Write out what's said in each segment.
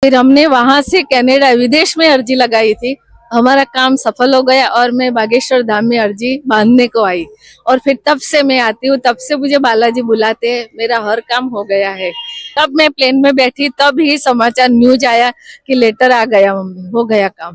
फिर हमने वहां से कनाडा विदेश में अर्जी लगाई थी। हमारा काम सफल हो गया और मैं बागेश्वर धाम में अर्जी बांधने को आई। और फिर तब से मैं आती हूँ, तब से मुझे बालाजी बुलाते हैं, मेरा हर काम हो गया है। तब मैं प्लेन में बैठी, तब ही समाचार न्यूज आया कि लेटर आ गया, मम्मी हो गया काम।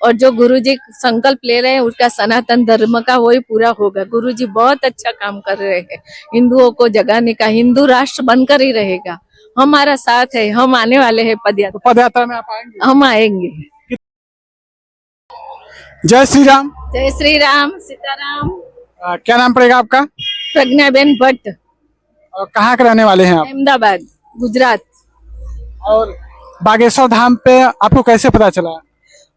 और जो गुरुजी संकल्प ले रहे हैं उसका सनातन धर्म का वही पूरा होगा। गुरुजी बहुत अच्छा काम कर रहे हैं, हिंदुओं को जगाने का। हिंदू राष्ट्र बनकर ही रहेगा, हमारा साथ है। हम आने वाले हैं तो पद यात्रा में आप आएंगे? हम आएंगे। जय श्री राम। जय श्री राम, सीताराम। क्या नाम पड़ेगा आपका? प्रज्ञाबेन भट्ट, और कहाँ के रहने वाले हैं आप? अहमदाबाद, गुजरात। और बागेश्वर धाम पे आपको कैसे पता चला?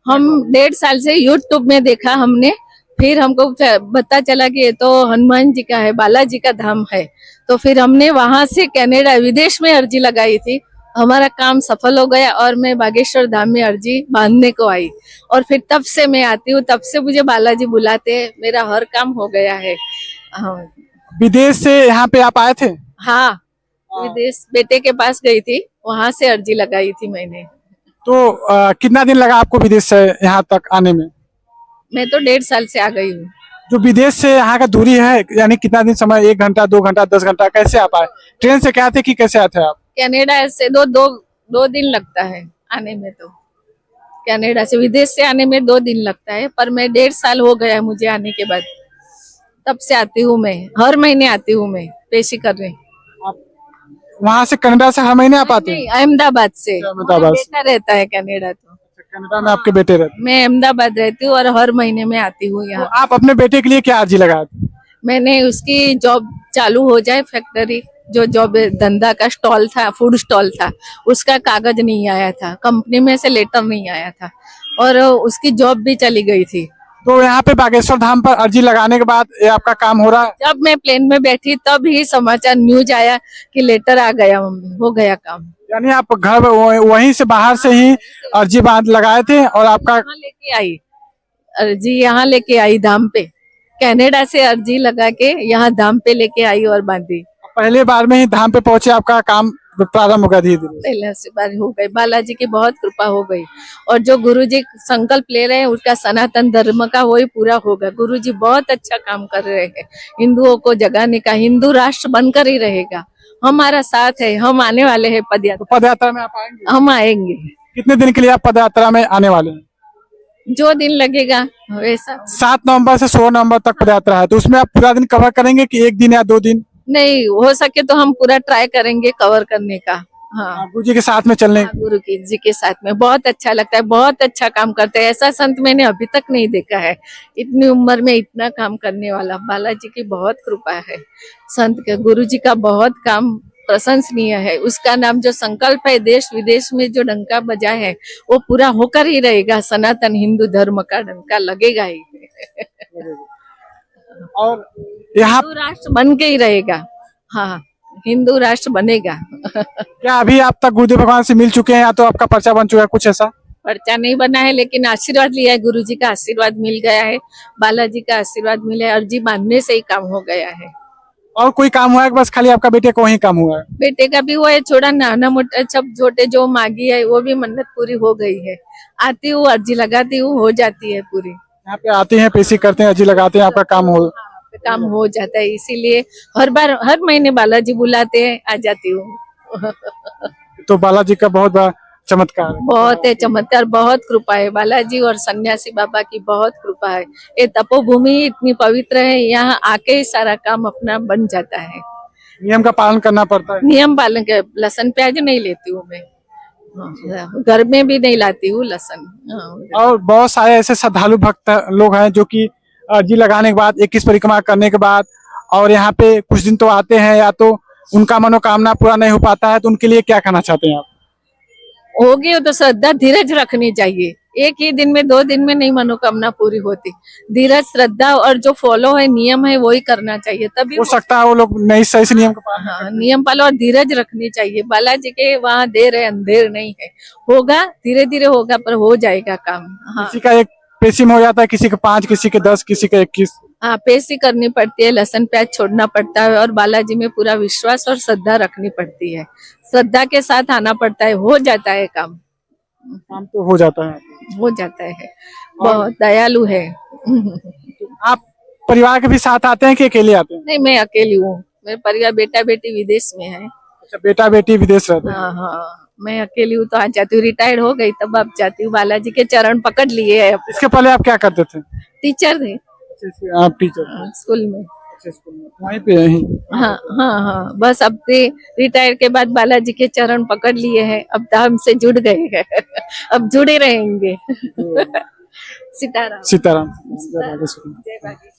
हम 1.5 साल से यूट्यूब में देखा हमने, फिर हमको पता चला कि ये तो हनुमान जी का है, बालाजी का धाम है। तो फिर हमने वहां से कनाडा विदेश में अर्जी लगाई थी। हमारा काम सफल हो गया और मैं बागेश्वर धाम में अर्जी बांधने को आई। और फिर तब से मैं आती हूँ, तब से मुझे बालाजी बुलाते हैं, मेरा हर काम हो गया है। हाँ, विदेश से यहाँ पे आप आए थे? हाँ, विदेश बेटे के पास गई थी, वहां से अर्जी लगाई थी मैंने। तो कितना दिन लगा आपको विदेश से यहाँ तक आने में? मैं तो 1.5 साल से आ गई हूँ। जो विदेश से यहाँ का दूरी है, यानी कितना दिन समय, 1 घंटा 2 घंटा 10 घंटा, कैसे आप आए? ट्रेन से क्या थे कि कैसे आए थे आप? कनाडा से दो दिन लगता है आने में। तो कनाडा से विदेश से आने में 2 दिन लगता है, पर मैं 1.5 साल हो गया है मुझे आने के बाद। तब से आती हूँ मैं, हर महीने आती हूँ मैं पेशी करने। वहाँ से कनाडा से हर महीने आप आते नहीं, हैं? अहमदाबाद से। अहमदाबाद से। बेटा रहता है कनाडा। तो कनाडा में आपके बेटे रहते हैं? मैं अहमदाबाद रहती हूँ और हर महीने में आती हूँ तो यहाँ। आप अपने बेटे के लिए क्या अर्जी लगाए थे? मैंने उसकी जॉब चालू हो जाए, फैक्ट्री जो जॉब धंधा का स्टॉल था, फूड स्टॉल था, उसका कागज नहीं आया था, कंपनी में से लेटर नहीं आया था और उसकी जॉब भी चली गई थी। तो यहाँ पे बागेश्वर धाम पर अर्जी लगाने के बाद ये आपका काम हो रहा है? जब मैं प्लेन में बैठी, तब ही समाचार न्यूज आया कि लेटर आ गया, मम्मी हो गया काम। यानी आप घर वहीं से बाहर से ही अर्जी बांध लगाए थे और आपका? यहाँ लेके आई अर्जी, यहाँ लेके आई धाम पे। कनाडा से अर्जी लगा के यहाँ धाम पे लेके आई और बांधी। पहले बार में ही धाम पे पहुंचे, आपका काम प्रारंभ हो गया धीरे धीरे? पहले से बार हो गई, बालाजी की बहुत कृपा हो गई। और जो गुरुजी संकल्प ले रहे हैं उसका सनातन धर्म का वही पूरा होगा। गुरुजी बहुत अच्छा काम कर रहे हैं, हिंदुओं को जगाने का। हिंदू राष्ट्र बनकर ही रहेगा, हमारा साथ है। हम आने वाले हैं तो पदयात्रा। पद यात्रा में आप आएंगे? हम आएंगे, कितने दिन के लिए आप पद यात्रा में आने वाले हैं? जो दिन लगेगा वैसा। 7 नवंबर से 16 नवंबर तक पद यात्रा है, तो उसमें आप पूरा दिन कवर करेंगे कि 1 दिन या 2 दिन? नहीं हो सके तो हम पूरा ट्राई करेंगे कवर करने का। हाँ, गुरु जी के साथ में चलने? हाँ, गुरु जी के साथ में बहुत अच्छा लगता है, बहुत अच्छा काम करते हैं। ऐसा संत मैंने अभी तक नहीं देखा है, इतनी उम्र में इतना काम करने वाला। बालाजी की बहुत कृपा है, संत के गुरु जी का बहुत काम प्रशंसनीय है। उसका नाम जो संकल्प है, देश विदेश में जो डंका बजा है वो पूरा होकर ही रहेगा। सनातन हिंदू धर्म का डंका लगेगा ही और यहाँ हिंदू राष्ट्र बन के ही रहेगा। हाँ, हिंदू राष्ट्र बनेगा। क्या अभी आप तक गुरुदेव भगवान से मिल चुके हैं या तो आपका पर्चा बन चुका है, कुछ ऐसा? पर्चा नहीं बना है, लेकिन आशीर्वाद लिया है, गुरु जी का आशीर्वाद मिल गया है, बालाजी का आशीर्वाद मिला है। अर्जी बांधने से ही काम हो गया है। और कोई काम हुआ है कि बस खाली आपका बेटे को ही काम हुआ है? बेटे का भी हुआ है, छोड़ा नाना मोटा सब छोटे जो मांगी है वो भी मन्नत पूरी हो गई है। आती हूँ, अर्जी लगाती हूँ, हो जाती है पूरी। यहाँ पे आते हैं, पेशी करते हैं, अर्जी लगाते हैं, आपका काम हो? काम हो जाता है, इसीलिए हर बार हर महीने बालाजी बुलाते हैं, आ जाती हूँ। तो बालाजी का बहुत बड़ा चमत्कार है। बहुत है चमत्कार, बहुत कृपा है बालाजी और सन्यासी बाबा की बहुत कृपा है। ये तपोभूमि इतनी पवित्र है, यहाँ आके ही सारा काम अपना बन जाता है। नियम का पालन करना पड़ता है? नियम पालन के, लहसुन प्याज नहीं लेती हूँ मैं। हाँ, घर में भी नहीं लाती हूँ लहसुन। हाँ, और बहुत सारे ऐसे श्रद्धालु भक्त लोग हैं जो कि अर्जी लगाने के बाद 21 परिक्रमा करने के बाद और यहाँ पे कुछ दिन तो आते हैं, या तो उनका मनोकामना पूरा नहीं हो पाता है, तो उनके लिए क्या कहना चाहते हैं आप? होगी तो श्रद्धा धीरज रखनी चाहिए। एक ही दिन में 2 दिन में नहीं मनोकामना पूरी होती। धीरज, श्रद्धा और जो फॉलो है नियम है वही करना चाहिए, तभी हो सकता है वो लोग नहीं सही से नियम का पालन। हाँ, नियम पालो और धीरज रखनी चाहिए। बालाजी के वहाँ देर है, अंधेर नहीं है। होगा, धीरे धीरे होगा, पर हो जाएगा काम। हाँ, किसी का एक पेशी में हो जाता है, किसी के 5, किसी के 10, किसी के 21। हाँ, पेशी करनी पड़ती है, लहसुन प्याज छोड़ना पड़ता है और बालाजी में पूरा विश्वास और श्रद्धा रखनी पड़ती है। श्रद्धा के साथ आना पड़ता है, हो जाता है काम। काम तो हो जाता है। हो जाता है, बहुत दयालु है। आप परिवार के भी साथ आते हैं कि अकेले आते हैं? नहीं, मैं अकेली हूँ, मेरे परिवार बेटा बेटी विदेश में है। अच्छा, बेटा बेटी विदेश रहते हैं। हाँ हाँ, मैं अकेली हूँ तो आ जाती हूँ, रिटायर्ड हो गई तब अब जाती हूँ, बालाजी के चरण पकड़ लिए है। इसके पहले आप क्या करते थे? टीचर थे आप टीचर स्कूल में। स्कूल में वहीं पे यहीं? हाँ हाँ हाँ, बस अब रिटायर के बाद बालाजी के चरण पकड़ लिए हैं, अब धाम से जुड़ गए हैं। अब जुड़े रहेंगे। सीताराम। सीताराम। जय बागेश्वर। Thank you.